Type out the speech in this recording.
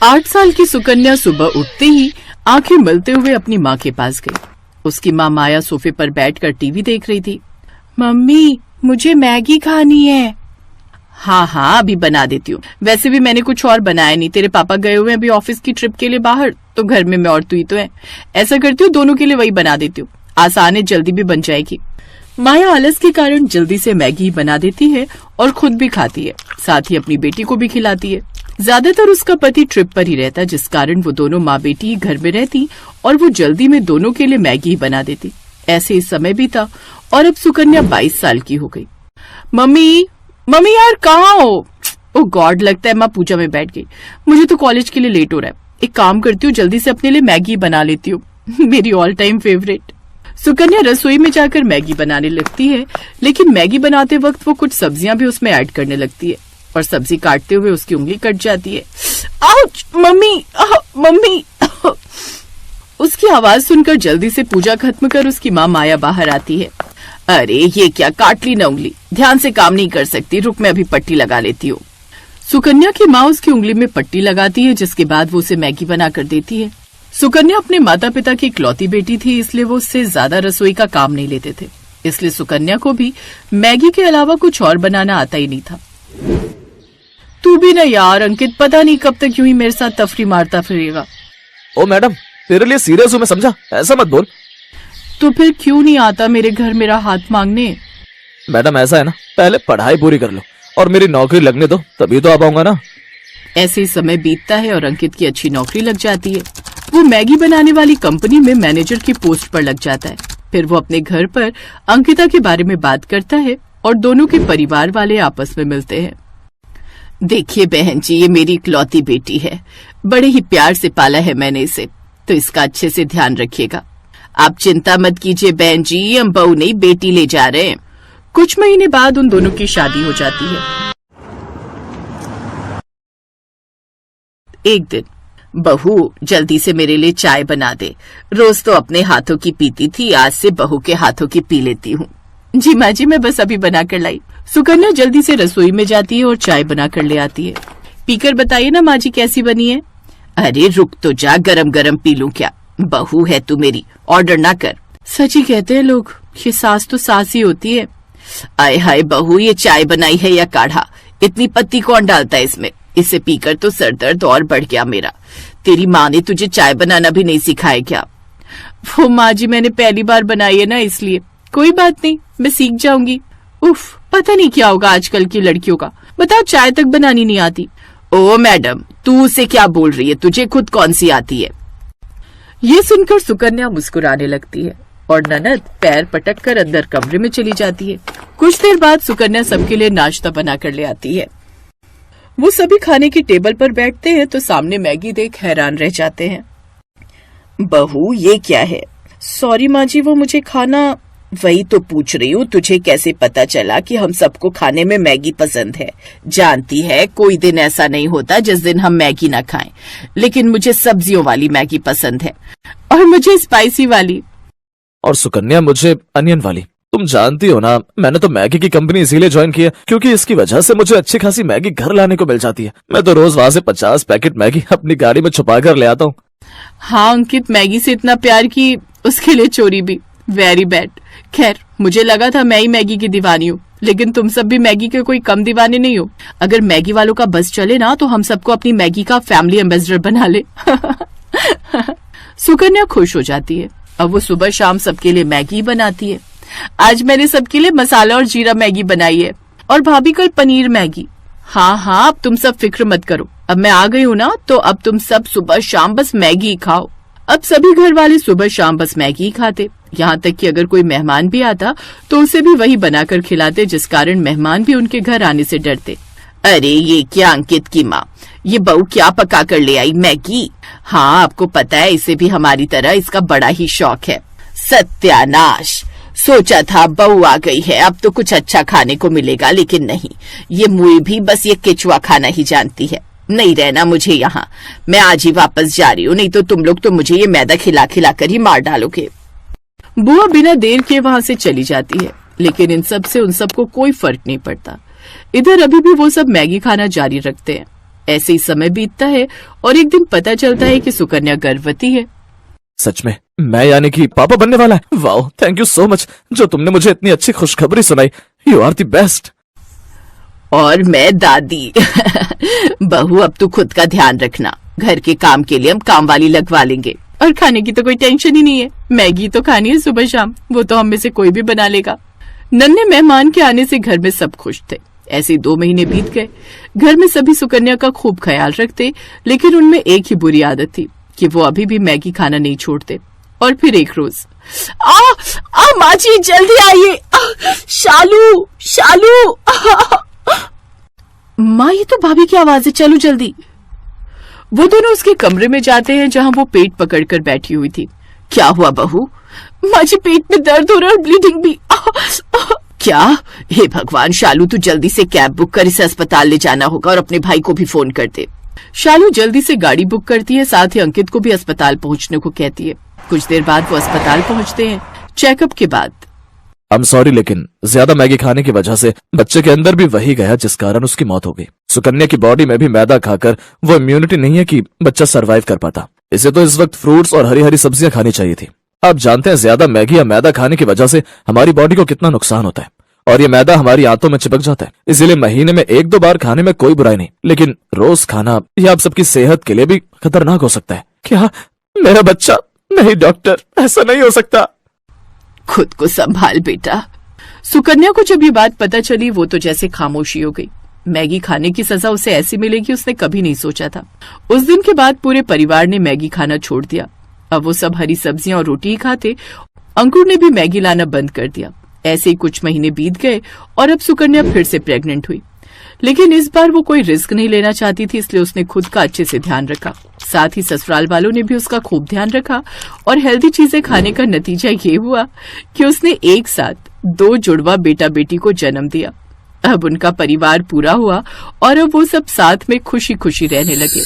8 साल की सुकन्या सुबह उठते ही आंखें मलते हुए अपनी माँ के पास गई। उसकी माँ माया सोफे पर बैठकर टीवी देख रही थी। मम्मी, मुझे मैगी खानी है। हाँ हाँ, अभी बना देती हूँ। वैसे भी मैंने कुछ और बनाया नहीं, तेरे पापा गए हुए हैं अभी ऑफिस की ट्रिप के लिए बाहर, तो घर में मैं और तू ही तो है। ऐसा करती हूँ, दोनों के लिए वही बना देती हूँ, आसान है, जल्दी भी बन जाएगी। माया आलस के कारण जल्दी से मैगी बना देती है और खुद भी खाती है, साथ ही अपनी बेटी को भी खिलाती है। ज्यादातर उसका पति ट्रिप पर ही रहता, जिस कारण वो दोनों माँ बेटी ही घर में रहती और वो जल्दी में दोनों के लिए मैगी बना देती। ऐसे ही समय बीता और अब सुकन्या 22 साल की हो गई। मम्मी मम्मी यार कहाँ हो? ओ गॉड, लगता है माँ पूजा में बैठ गई। मुझे तो कॉलेज के लिए लेट हो रहा है। एक काम करती हूँ, जल्दी से अपने लिए मैगी बना लेती हूँ। मेरी ऑल टाइम फेवरेट। सुकन्या रसोई में जाकर मैगी बनाने लगती है, लेकिन मैगी बनाते वक्त वो कुछ सब्जियां भी उसमें ऐड करने लगती है और सब्जी काटते हुए उसकी उंगली कट जाती है। Ouch mummy, mummy. उसकी आवाज सुनकर जल्दी से पूजा खत्म कर उसकी माँ माया बाहर आती है। अरे ये क्या, काट ली ना उंगली, ध्यान से काम नहीं कर सकती, रुक मैं अभी पट्टी लगा लेती हूँ। सुकन्या की माँ उसकी उंगली में पट्टी लगाती है, जिसके बाद वो उसे मैगी बना कर देती है। सुकन्या अपने माता पिता की इकलौती बेटी थी, इसलिए वो उससे ज्यादा रसोई का काम नहीं लेते थे, इसलिए सुकन्या को भी मैगी के अलावा कुछ और बनाना आता ही नहीं था। तू भी ना यार अंकित, पता नहीं कब तक यूं ही मेरे साथ तफरी मारता फिरेगा। ओ मैडम, तेरे लिए सीरियस हूँ मैं, समझा? ऐसा मत बोल। तो फिर क्यों नहीं आता मेरे घर मेरा हाथ मांगने? मैडम ऐसा है ना, पहले पढ़ाई पूरी कर लो और मेरी नौकरी लगने दो, तभी तो आ पाऊंगा ना। ऐसे ही समय बीतता है और अंकित की अच्छी नौकरी लग जाती है। वो मैगी बनाने वाली कंपनी में मैनेजर की पोस्ट पर लग जाता है। फिर वो अपने घर पर अंकिता के बारे में बात करता है और दोनों के परिवार वाले आपस में मिलते हैं। देखिए बहन जी, ये मेरी इकलौती बेटी है, बड़े ही प्यार से पाला है मैंने इसे, तो इसका अच्छे से ध्यान रखिएगा। आप चिंता मत कीजिए बहन जी, हम बहू नहीं बेटी ले जा रहे हैं। कुछ महीने बाद उन दोनों की शादी हो जाती है। एक दिन, बहू जल्दी से मेरे लिए चाय बना दे, रोज तो अपने हाथों की पीती थी, आज से बहू के हाथों की पी लेती हूँ। जी माँ जी, मैं बस अभी बना कर लाई। सुकन्या जल्दी से रसोई में जाती है और चाय बना कर ले आती है। पीकर बताइए ना माँ जी कैसी बनी है। अरे रुक तो जा, गरम गरम पी लूं क्या, बहू है तू मेरी, ऑर्डर ना कर। सच ही कहते हैं लोग, ये सास तो सास ही होती है। आय हाय बहू, ये चाय बनाई है या काढ़ा, इतनी पत्ती कौन डालता है इसमें? इसे पीकर तो सर दर्द और बढ़ गया मेरा। तेरी माँ ने तुझे चाय बनाना भी नहीं सिखाया क्या? वो माँ जी मैंने पहली बार बनाई है ना, इसलिए। कोई बात नहीं, मैं सीख जाऊंगी। उफ, पता नहीं क्या होगा आजकल की लड़कियों का, बताओ चाय तक बनानी नहीं आती। ओ मैडम, तू उसे क्या बोल रही है, तुझे खुद कौन सी आती है? ये सुनकर सुकन्या मुस्कुराने लगती है और ननद पैर पटक कर अंदर कमरे में चली जाती है। कुछ देर बाद सुकन्या सबके लिए नाश्ता बना कर ले आती है। वो सभी खाने की टेबल पर बैठते हैं तो सामने मैगी देख हैरान रह जाते हैं। बहू ये क्या है? सॉरी माँ जी, वो मुझे खाना। वही तो पूछ रही हूँ, तुझे कैसे पता चला कि हम सबको खाने में मैगी पसंद है? जानती है कोई दिन ऐसा नहीं होता जिस दिन हम मैगी ना खाएं, लेकिन मुझे सब्जियों वाली मैगी पसंद है और मुझे स्पाइसी वाली। और सुकन्या मुझे अनियन वाली। तुम जानती हो ना, मैंने तो मैगी की कंपनी इसीलिए ज्वाइन की है क्योंकि इसकी वजह से मुझे अच्छी खासी मैगी घर लाने को मिल जाती है। मैं तो रोज वहाँ से 50 पैकेट मैगी अपनी गाड़ी में छुपा कर ले आता हूँ। हाँ अंकित, मैगी से इतना प्यार की उसके लिए चोरी भी, वेरी बैड। खैर, मुझे लगा था मैं ही मैगी की दीवानी हूँ, लेकिन तुम सब भी मैगी के कोई कम दीवाने नहीं हो। अगर मैगी वालों का बस चले ना तो हम सबको अपनी मैगी का फैमिली एम्बेसडर बना ले। सुकन्या खुश हो जाती है। अब वो सुबह शाम सबके लिए मैगी बनाती है। आज मैंने सबके लिए मसाला और जीरा मैगी बनाई है और भाभी कल पनीर मैगी। हाँ हाँ, अब तुम सब फिक्र मत करो, अब मैं आ गई हूँ ना, तो अब तुम सब सुबह शाम बस मैगी ही खाओ। अब सभी घर वाले सुबह शाम बस मैगी ही खाते, यहाँ तक कि अगर कोई मेहमान भी आता तो उसे भी वही बनाकर खिलाते, जिस कारण मेहमान भी उनके घर आने से डरते। अरे ये क्या अंकित की माँ, ये बहू क्या पका कर ले आई, मैगी? हाँ आपको पता है, इसे भी हमारी तरह इसका बड़ा ही शौक है। सत्यानाश, सोचा था बहू आ गई है अब तो कुछ अच्छा खाने को मिलेगा, लेकिन नहीं, ये मुई भी बस ये केचुआ खाना ही जानती है। नहीं रहना मुझे यहाँ, मैं आज ही वापस जा रही हूँ, नहीं तो तुम लोग तो मुझे ये मैदा खिला खिला कर ही मार डालोगे। बुआ बिना देर के वहाँ से चली जाती है, लेकिन इन सब से उन सबको कोई फर्क नहीं पड़ता। इधर अभी भी वो सब मैगी खाना जारी रखते हैं। ऐसे ही समय बीतता है और एक दिन पता चलता है कि सुकन्या गर्भवती है। सच में मैं यानी कि पापा बनने वाला है। Wow, thank you so much जो तुमने मुझे इतनी अच्छी खुशखबरी सुनाई। You are the best. और मैं दादी। बहू, अब तू खुद का ध्यान रखना। घर के काम के लिए हम काम वाली लगवा लेंगे और खाने की तो कोई टेंशन ही नहीं है। मैगी तो खानी है सुबह शाम, वो तो हम में से कोई भी बना लेगा। नन्हे मेहमान के आने से घर में सब खुश थे। ऐसे 2 महीने बीत गए। घर में सभी सुकन्या का खूब ख्याल रखते, लेकिन उनमें एक ही बुरी आदत थी कि वो अभी भी मैगी खाना नहीं छोड़ते। और फिर एक रोज, माँ जी जल्दी आइए, शालू शालू। माँ, ये तो भाभी की आवाज है, चलो जल्दी। वो दोनों उसके कमरे में जाते हैं जहां वो पेट पकड़कर बैठी हुई थी। क्या हुआ बहू? माँ जी, पेट में दर्द हो रहा है और ब्लीडिंग भी। क्या? हे भगवान, शालू तू जल्दी से कैब बुक कर, इसे अस्पताल ले जाना होगा और अपने भाई को भी फोन कर दे। शालू जल्दी से गाड़ी बुक करती है, साथ ही अंकित को भी अस्पताल पहुंचने को कहती है। कुछ देर बाद वो अस्पताल पहुंचते हैं। चेकअप के बाद, आई एम सॉरी, लेकिन ज्यादा मैगी खाने की वजह से बच्चे के अंदर भी वही गया जिस कारण उसकी मौत हो गई। सुकन्या की बॉडी में भी मैदा खाकर वो इम्यूनिटी नहीं है कि बच्चा सरवाइव कर पाता। इसे तो इस वक्त फ्रूट्स और हरी हरी सब्जियां खानी चाहिए थी। आप जानते हैं ज्यादा मैगी या मैदा खाने की वजह से हमारी बॉडी को कितना नुकसान होता है, और ये मैदा हमारी आंतों में चिपक जाता है। इसीलिए महीने में 1-2 बार खाने में कोई बुराई नहीं, लेकिन रोज खाना यह आप सबकी सेहत के लिए भी खतरनाक हो सकता है। क्या मेरा बच्चा? नहीं डॉक्टर, ऐसा नहीं हो सकता। खुद को संभाल बेटा। सुकन्या को जब ये बात पता चली, वो तो जैसे खामोशी हो गई। मैगी खाने की सजा उसे ऐसी मिलेगी उसने कभी नहीं सोचा था। उस दिन के बाद पूरे परिवार ने मैगी खाना छोड़ दिया। अब वो सब हरी सब्जियां और रोटी ही खाते। अंकुर ने भी मैगी लाना बंद कर दिया। ऐसे ही कुछ महीने बीत गए और अब सुकन्या फिर से प्रेग्नेंट हुई, लेकिन इस बार वो कोई रिस्क नहीं लेना चाहती थी, इसलिए उसने खुद का अच्छे से ध्यान रखा। साथ ही ससुराल वालों ने भी उसका खूब ध्यान रखा और हेल्दी चीजें खाने का नतीजा ये हुआ कि उसने एक साथ 2 जुड़वा बेटा बेटी को जन्म दिया। अब उनका परिवार पूरा हुआ और अब वो सब साथ में खुशी खुशी रहने लगे।